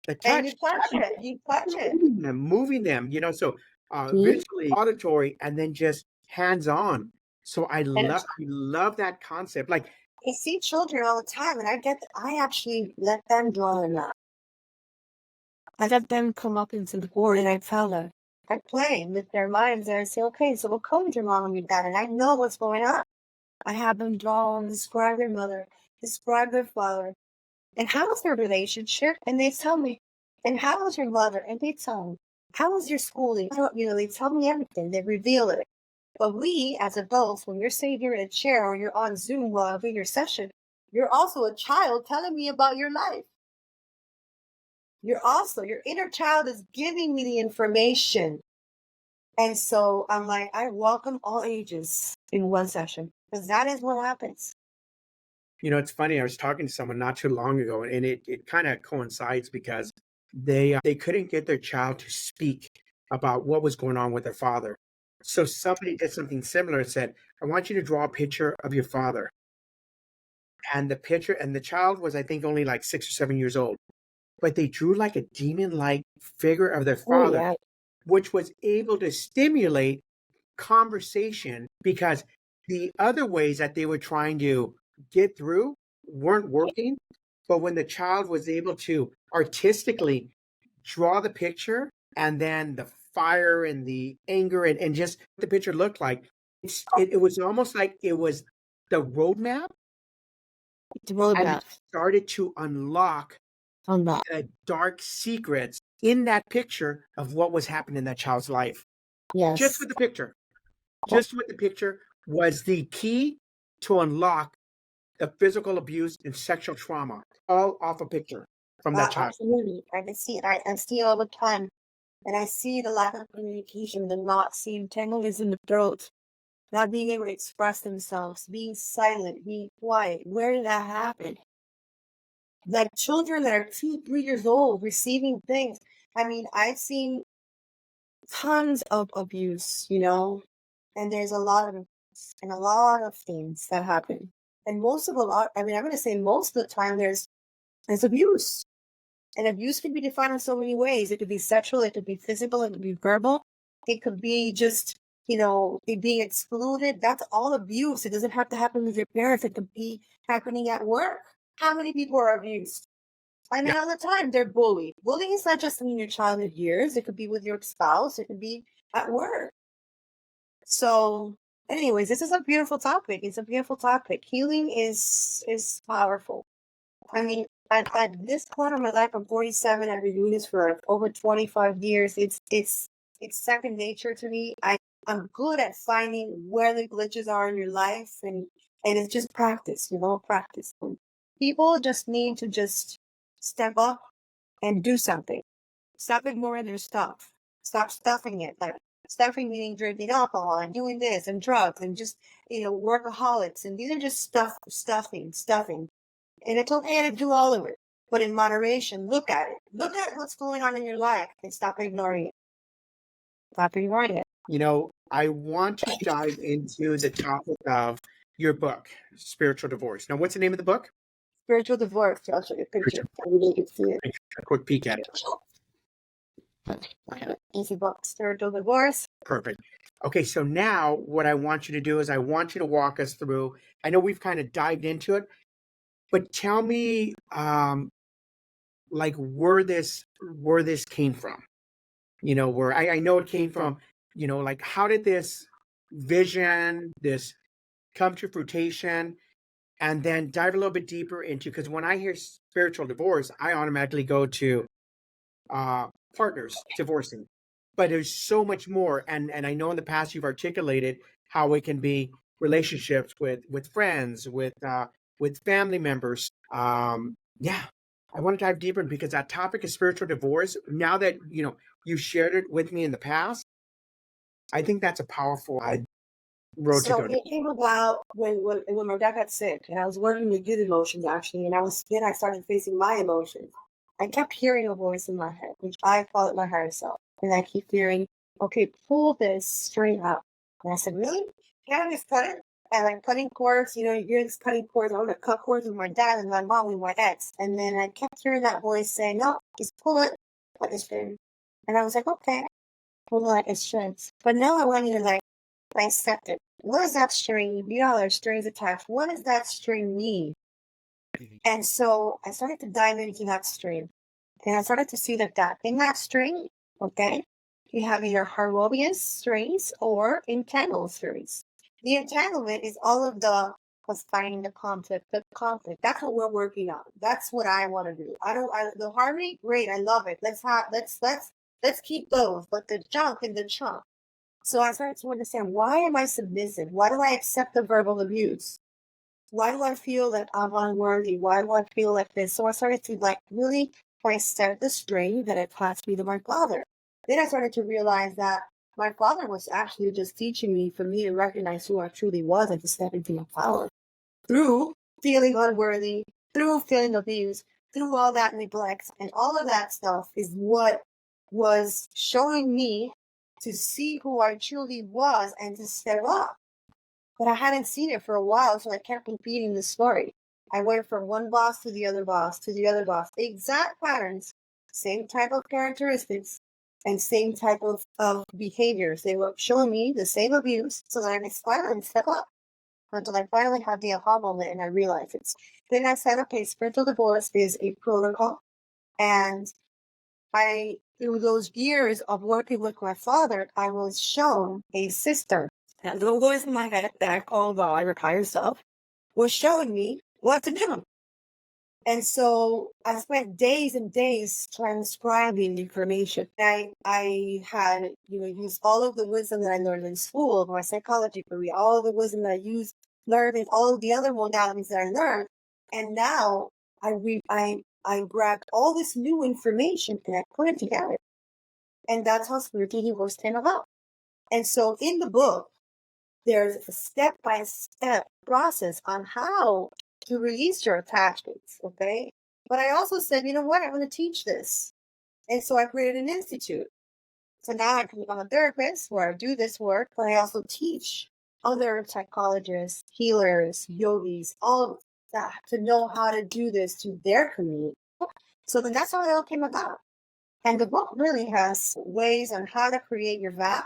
the and you touch, touch it. You touch it. moving them, so Mhm. visually, auditory, and then just hands on. So And I love that concept. Like, I see children all the time, and I actually let them draw a map. I let them come up into the board, and I tell them, I play with their minds, and I say, okay, so what color is your mom and your dad? And I know what's going on. I have them draw and describe their mother, describe their father, and how was their relationship? And they tell me, and how was your mother? And they tell me, how was your schooling? They tell me everything. They reveal it. But we, as adults, when you're sitting here in a chair or you're on Zoom while I'm doing your session, you're also a child telling me about your life. Your inner child is giving me the information. And so I'm like, I welcome all ages in one session because that is what happens. it's funny. I was talking to someone not too long ago, and it kind of coincides because they couldn't get their child to speak about what was going on with their father. So somebody did something similar and said, I want you to draw a picture of your father. And the child was, I think, only like 6 or 7 years old. But they drew like a demon-like figure of their Oh, father, yeah. which was able to stimulate conversation because the other ways that they were trying to get through weren't working. But when the child was able to artistically draw the picture and then the fire and the anger and just what the picture looked like, it was almost like it was the roadmap, The and roadmap it started to unlock on that. the dark secrets in that picture of what was happening in that child's life. Just Yes. with the picture. Just with the picture was the key to unlock the physical abuse and sexual trauma, all off a picture from that child. Absolutely. I can see it. I see it all the time. And I see the lack of communication, the not seeing tangles in the throat, not being able to express themselves, being silent, being quiet. Where did that happen? Like children that are 2, 3 years old receiving things. I mean, I've seen tons of abuse, and there's a lot of abuse and a lot of things that happen. And I'm going to say most of the time there's abuse. And abuse can be defined in so many ways. It could be sexual, it could be physical, it could be verbal, it could be just, it being excluded. That's all abuse. It doesn't have to happen with your parents. It could be happening at work. How many people are abused? I Yeah. mean, all the time they're bullied. Bullying is not just in your childhood years. It could be with your spouse. It could be at work. So, anyways, this is a beautiful topic. It's a beautiful topic. Healing is powerful. I mean, at this point of my life, I'm 47. I've been doing this for over 25 years. It's second nature to me. I'm good at finding where the glitches are in your life, and it's just practice, practice. People just need to just step up and do something. Stop ignoring their stuff. Stop stuffing it. Like stuffing meaning drinking alcohol and doing this and drugs and just, workaholics. And these are just stuffing. And it's okay to do all of it. But in moderation, look at it. Look at what's going on in your life and stop ignoring it. Stop ignoring it. I want to dive into the topic of your book, Spiritual Divorce. Now, what's the name of the book? Spiritual divorce. I'll show you a picture so you can see it. A quick peek at it. Easy book, Spiritual Divorce. Perfect. Okay, so now what I want you to do is I want you to walk us through. I know we've kind of dived into it, but tell me like where this came from. Where I know it came from, like how did this vision, this come to fruition, and then dive a little bit deeper into, because when I hear spiritual divorce, I automatically go to partners divorcing. But there's so much more, and I know in the past you've articulated how it can be relationships with friends, with family members. Yeah, I want to dive deeper because that topic of spiritual divorce. Now that you shared it with me in the past, I think that's a powerful road to So go. it came about when my dad got sick, and I was working with good emotions actually, and I started facing my emotions. I kept hearing a voice in my head, which I call it my higher self, and I keep hearing, "Okay, pull this straight up." And I said, "Really? Can't I just cut it?" And I'm cutting cords, you're just cutting cords. I want to cut cords with my dad and my mom and my ex, and then I kept hearing that voice saying, "No, just pull it like a string." And I was like, "Okay, pull it like a string." But now I wanted to dissect it. What is that string? You know, there's strings attached. What does that string mean? And so I started to dive into that string. And I started to see that in that string, okay, you have either harmonious strings or entangled strings. The entanglement is all of the was finding the conflict, That's what we're working on. That's what I want to do. The harmony, great, I love it. Let's keep those, but the junk in the chunk. So I started to understand, why am I submissive? Why do I accept the verbal abuse? Why do I feel that I'm unworthy? Why do I feel like this? So I started to really dissect the string that attached me to my father. Then I started to realize that my father was actually just teaching me, for me to recognize who I truly was and to step into my power. Through feeling unworthy, through feeling abused, through all that neglect, and all of that stuff is what was showing me to see who I truly was and to step up. But I hadn't seen it for a while, so I kept repeating the story. I went from one boss to the other boss to the other boss. Exact patterns, same type of characteristics, and same type of behaviors. They were showing me the same abuse, so that I finally step up until I finally had the aha moment and I realized it. Then I said, okay, spiritual divorce is a protocol. And through those years of working with my father, I was shown a sister. That little voice in my head that I call the higher self was showing me what to do. And so I spent days and days transcribing information. I had, used all of the wisdom that I learned in school, my psychology degree, all of the wisdom that I learned in all of the other modalities that I learned. And now I grabbed all this new information and I put it together. And that's how Spiritual Divorce came about. And so in the book, there's a step-by-step process on how to release your attachments, okay? But I also said, you know what, I'm going to teach this. And so I created an institute. So now I can become a therapist where I do this work, but I also teach other psychologists, healers, yogis, all of that to know how to do this to their community. So then that's how it all came about. And the book really has ways on how to create your VAP,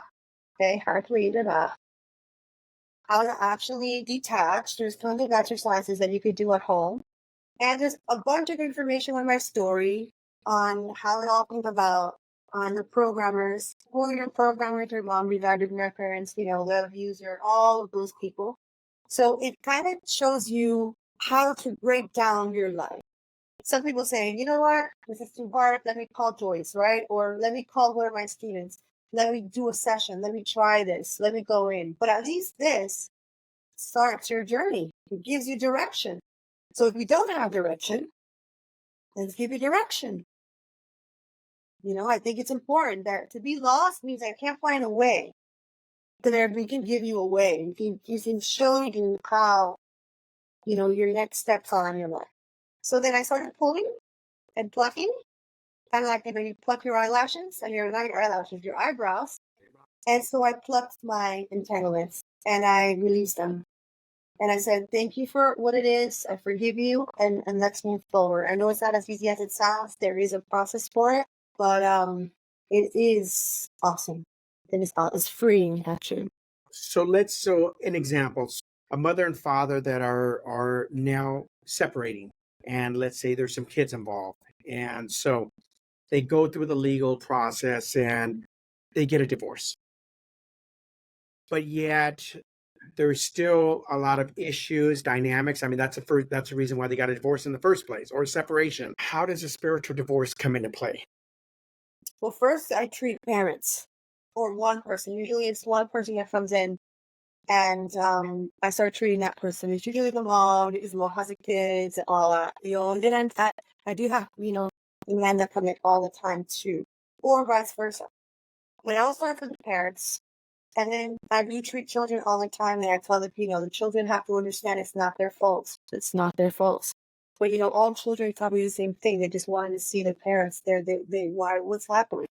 okay, how to create a VAP, how to actually detach. There's tons of exercises that you could do at home. And there's a bunch of information on my story on how it all came about, on the programmers, who are your programmers, your mom, your dad, your parents, web user, all of those people. So it kind of shows you how to break down your life. Some people say, you know what, this is too hard, let me call Joyce, right? Or let me call one of my students. Let me do a session. Let me try this. Let me go in. But at least this starts your journey. It gives you direction. So if you don't have direction, let's give you direction. I think it's important that to be lost means I can't find a way. That we can give you a way. You can show you how, your next steps are in your life. So then I started pulling and plucking, kind of like you pluck your eyelashes and not your eyelashes, your eyebrows. And so I plucked my entanglements and I released them. And I said, thank you for what it is. I forgive you and let's move forward. I know it's not as easy as it sounds. There is a process for it, but it is awesome. It's freeing, actually. So an example, a mother and father that are now separating, and let's say there's some kids involved. And so they go through the legal process and they get a divorce. But yet there's still a lot of issues, dynamics. I mean, that's the reason why they got a divorce in the first place, or a separation. How does a spiritual divorce come into play? Well, first I treat parents or one person. Usually it's one person that comes in and I start treating that person. It's usually the mom, is the mom has the kids and all that. And then I do have, men that come in all the time too. Or vice versa. But I will start with the parents. And then I do treat children all the time, and I tell the children have to understand it's not their fault. It's not their fault. But all children probably the same thing. They just wanted to see the parents there. They why what's happening?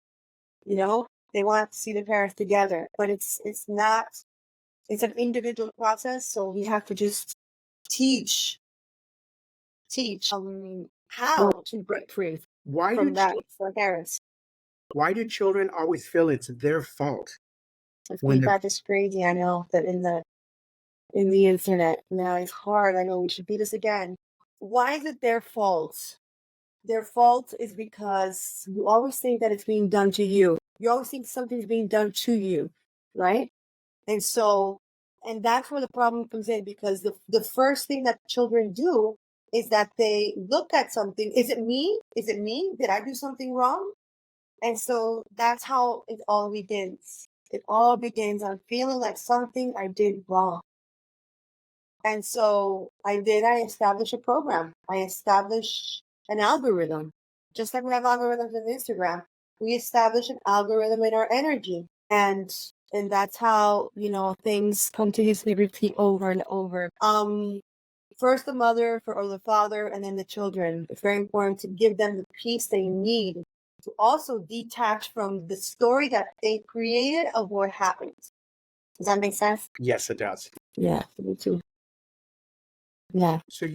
They want to see the parents together. But it's not. It's an individual process, so we have to just teach how to break free Why do from that for parents. why do children always feel it's their fault? When Feedback is crazy. I know that in the internet. Now it's hard. I know we should beat this again. Why is it their fault? Their fault is because you always think that it's being done to you. You always think something's being done to you, right? And so, and that's where the problem comes in because the first thing that children do is that they look at something. Is it me? Is it me? Did I do something wrong? And so that's how it all begins. It all begins on feeling like something I did wrong. And so I established a program. I established an algorithm. Just like we have algorithms in Instagram, we establish an algorithm in our energy. And that's how, things continuously repeat over and over. First the mother, or the father, and then the children. It's very important to give them the peace they need to also detach from the story that they created of what happened. Does that make sense? Yes, it does. Yeah, me too. Yeah. So,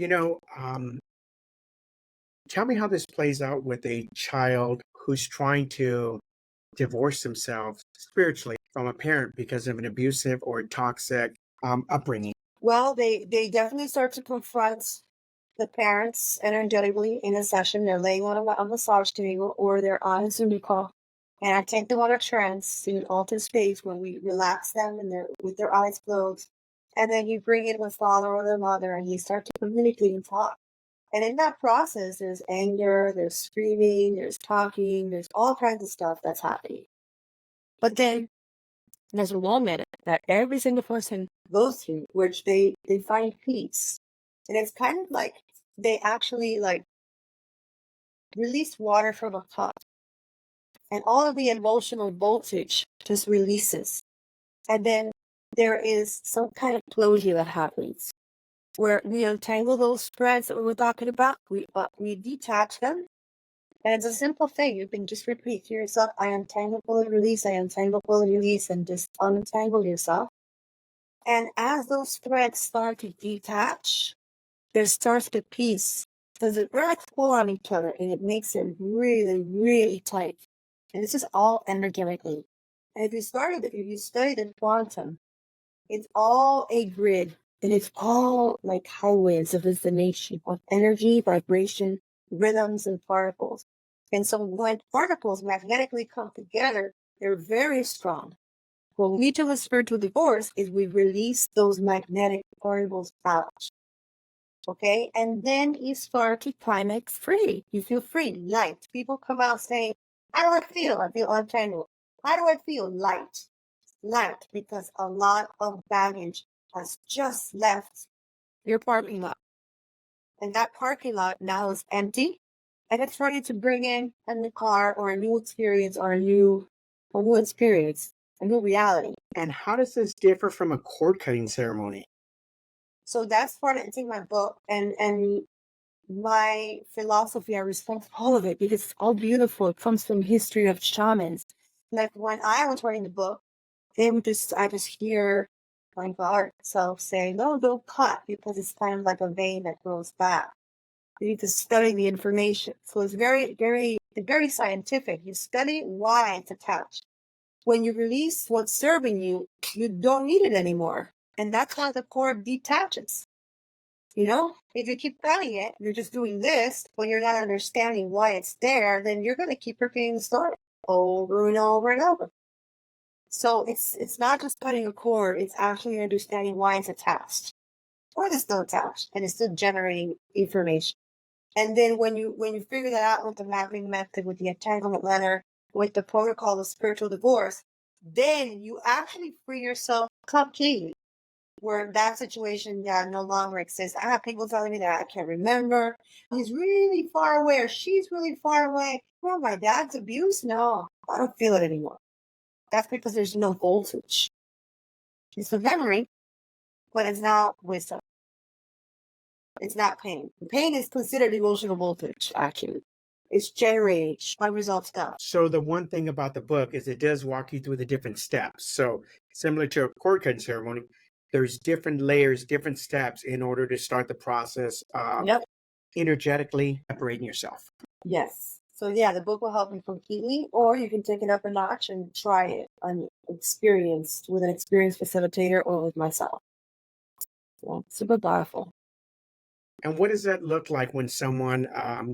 tell me how this plays out with a child who's trying to divorce themselves spiritually from a parent because of an abusive or toxic upbringing. Well, they definitely start to confront the parents energetically in a session. They're laying on a massage table or they're on a Zoom call. And I take them on a trance in an altered space where we relax them and they're with their eyes closed. And then you bring in the father or the mother and you start to communicate and talk. And in that process, there's anger, there's screaming, there's talking, there's all kinds of stuff that's happening. But then there's a moment that every single person goes through, which they find peace. And it's kind of like they actually release water from a pot. And all of the emotional voltage just releases. And then there is some kind of closure that happens where we untangle those threads that we were talking about. We detach them. And it's a simple thing. You can just repeat to yourself, I untangle, pull, and release, I untangle, pull, and release, and just untangle yourself. And as those threads start to detach, there starts the peace. Because it really pull on each other and it makes it really, really tight. And this is all energetically. And if you studied in quantum, it's all a grid. And it's all like highways of information of energy, vibration, rhythms, and particles. And so when particles magnetically come together, they're very strong. What we do with spiritual divorce is we release those magnetic particles out. Okay? And then you start to climax free. You feel free, light. People come out saying, how do I feel? I feel untangled. How do I feel? Light. Light, because a lot of baggage has just left your parking lot. And that parking lot now is empty. and it's ready to bring in a new car or a new experience or a new experience, a new reality. And how does this differ from a cord cutting ceremony? So that's part of it's in my book, and my philosophy. I respect all of it because it's all beautiful. It comes from history of shamans. Like when I was writing the book, I just hear my God self say, no, don't cut because it's kind of like a vein that grows back. You need to study the information. So it's very scientific. You study why it's attached. When you release what's serving you, you don't need it anymore. And that's how the cord detaches. If you keep cutting it, you're just doing this, but you're not understanding why it's there, then you're going to keep repeating the story over and over and over. So it's not just cutting a cord, it's actually understanding why it's attached. Or it's still attached and it's still generating information. And then when you figure that out with the mapping method, with the entanglement letter, with the protocol of spiritual divorce, then you actually free yourself completely. Where that situation no longer exists. I have people telling me that I can't remember. He's really far away or she's really far away. Oh, my dad's abuse? No, I don't feel it anymore. That's because there's no voltage. It's a memory, but it's not wisdom. It's not pain. Pain is considered emotional voltage, actually. It's generated by result stuff. So the one thing about the book is it does walk you through the different steps. So similar to a cord cutting ceremony, there's different layers, different steps in order to start the process of Yep. energetically separating yourself. Yes. So yeah, the book will help you completely, or you can take it up a notch and try it with an experienced facilitator or with myself. Yeah, super powerful. And what does that look like when someone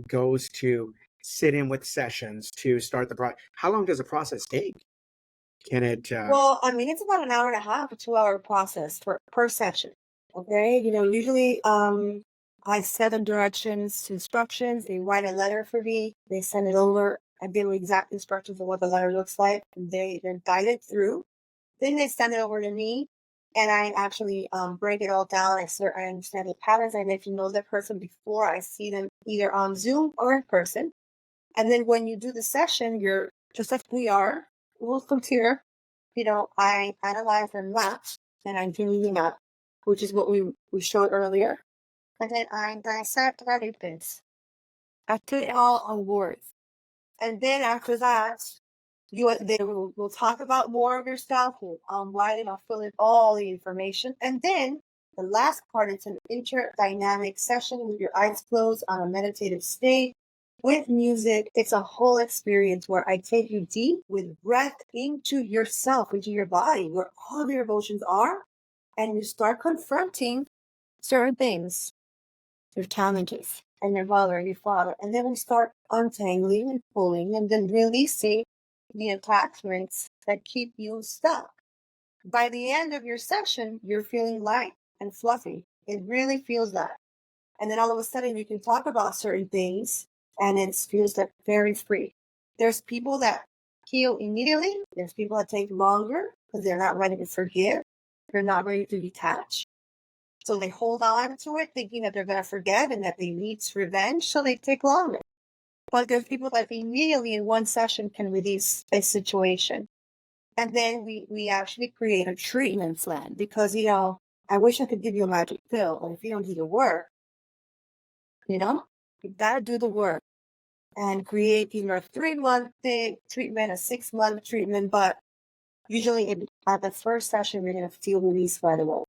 goes to sit in with sessions to start the process? How long does the process take? Can it? Well, I mean, it's about an hour and a half, a 2 hour process per session. Okay. Usually, I set the directions, instructions. They write a letter for me. They send it over. I give them exact instructions of what the letter looks like. They then guide it through. Then they send it over to me, and I actually break it all down. I understand the patterns. I get to know that person before I see them either on Zoom or in person. And then when you do the session, you're just like we are. We'll compare. I analyze and map, and I do the map, which is what we showed earlier. And then I dissect what it is. I put it all on words. And then after that, we'll talk about more of yourself. We'll write it, I'll fill in all the information. And then the last part is an interdynamic session with your eyes closed on a meditative state with music. It's a whole experience where I take you deep with breath into yourself, into your body, where all of your emotions are. And you start confronting certain things, your challenges, and your mother and your father. And then we start untangling and pulling and then releasing the attachments that keep you stuck. By the end of your session, you're feeling light and fluffy. It really feels that. And then all of a sudden you can talk about certain things and it feels like very free. There's people that heal immediately. There's people that take longer because they're not ready to forgive. They're not ready to detach. So they hold on to it thinking that they're going to forget and that they need revenge. So they take longer. But there's people that immediately in one session can release a situation. And then we actually create a treatment plan because, I wish I could give you a magic pill, but if you don't do the work, you got to do the work and create either a 3-month treatment, a 6-month treatment. But usually at the first session, you're going to feel released right away.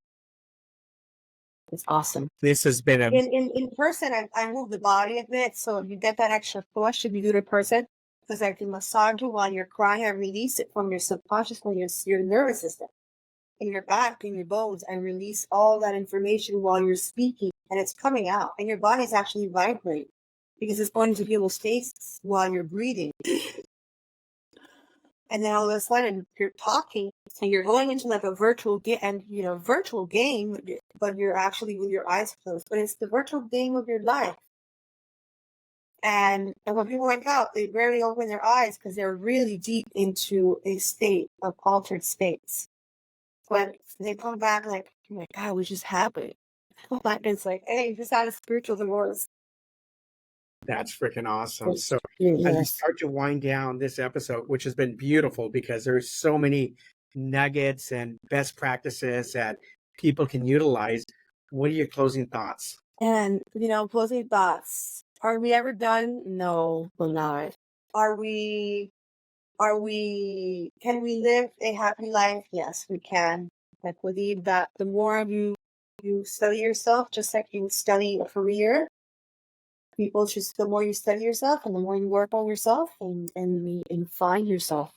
It's awesome. This has been a In person, I move the body a bit, so you get that extra push if you do it in person, because I can massage you while you're crying. I release it from your subconscious, from your nervous system, in your back, in your bones, and release all that information while you're speaking, and it's coming out, and your body's actually vibrating because it's going to people's faces while you're breathing. And then all of a sudden you're talking and you're going into like a virtual game, but you're actually with your eyes closed. But it's the virtual game of your life. And when people wake up, they rarely open their eyes because they're really deep into a state of altered states. But they come back like, oh my God, what just happened? Come back and it's like, hey, you just had a spiritual divorce. That's freaking awesome. It's So, as we yes. start to wind down this episode, which has been beautiful because there's so many nuggets and best practices that people can utilize, what are your closing thoughts? And, closing thoughts. Are we ever done? No, we're not. Are we, can we live a happy life? Yes, we can. I believe that the more you study yourself, just like you study a career, the more you study yourself and the more you work on yourself and find yourself,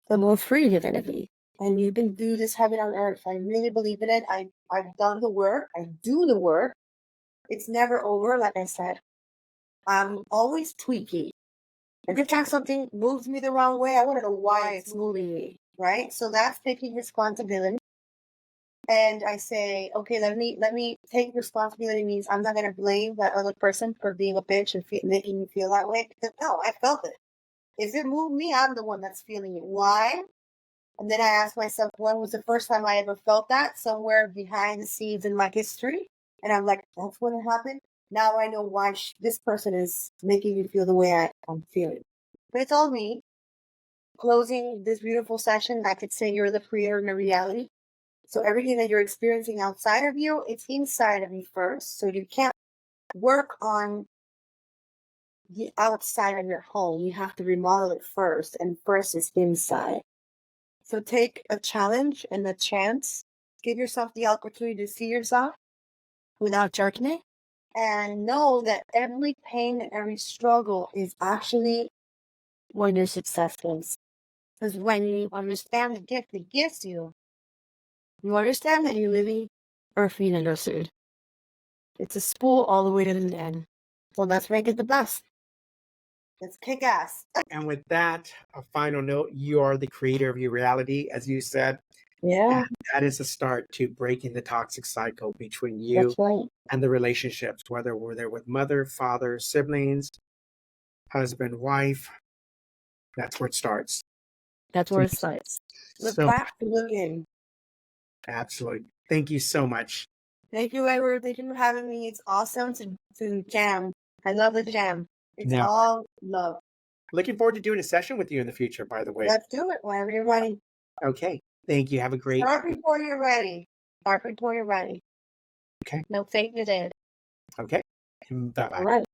the more free you're going to be. And you can do this heaven on earth. I really believe in it. I've done the work. I do the work. It's never over, like I said. I'm always tweaking. Every time something moves me the wrong way, I want to know why it's moving me, right? So that's taking responsibility. And I say, okay, let me take responsibility means I'm not gonna blame that other person for being a bitch and making me feel that way. Because no, I felt it. If it moved me, I'm the one that's feeling it. Why? And then I ask myself, when was the first time I ever felt that? Somewhere behind the scenes in my history. And I'm like, that's when it happened. Now I know why this person is making me feel the way I'm feeling. But it's all me. Closing this beautiful session, I could say you're the creator in the reality. So everything that you're experiencing outside of you, it's inside of you first. So you can't work on the outside of your home. You have to remodel it first. And first is inside. So take a challenge and a chance. Give yourself the opportunity to see yourself without judging it. And know that every pain and every struggle is actually when your success is. Because when you understand the gift it gives you, you understand that you're living earthly and understood. It's a spool all the way to the end. So let's make it the best. Let's kick ass. And with that, a final note, you are the creator of your reality, as you said. Yeah, And that is a start to breaking the toxic cycle between you that's right. and the relationships, whether we're there with mother, father, siblings, husband, wife. That's where it starts. That's where it starts. Look So, back to looking. absolutely. Thank you so much. Thank you, Edward. Thank you for having me. It's awesome to jam. I love the jam. It's Now, all love. looking forward to doing a session with you in the future, by the way. Let's do it whenever you're ready. Okay. Thank you. Have a great. Start before you're ready. Start before you're ready. Okay. No fake it in. Okay. Bye bye. All right.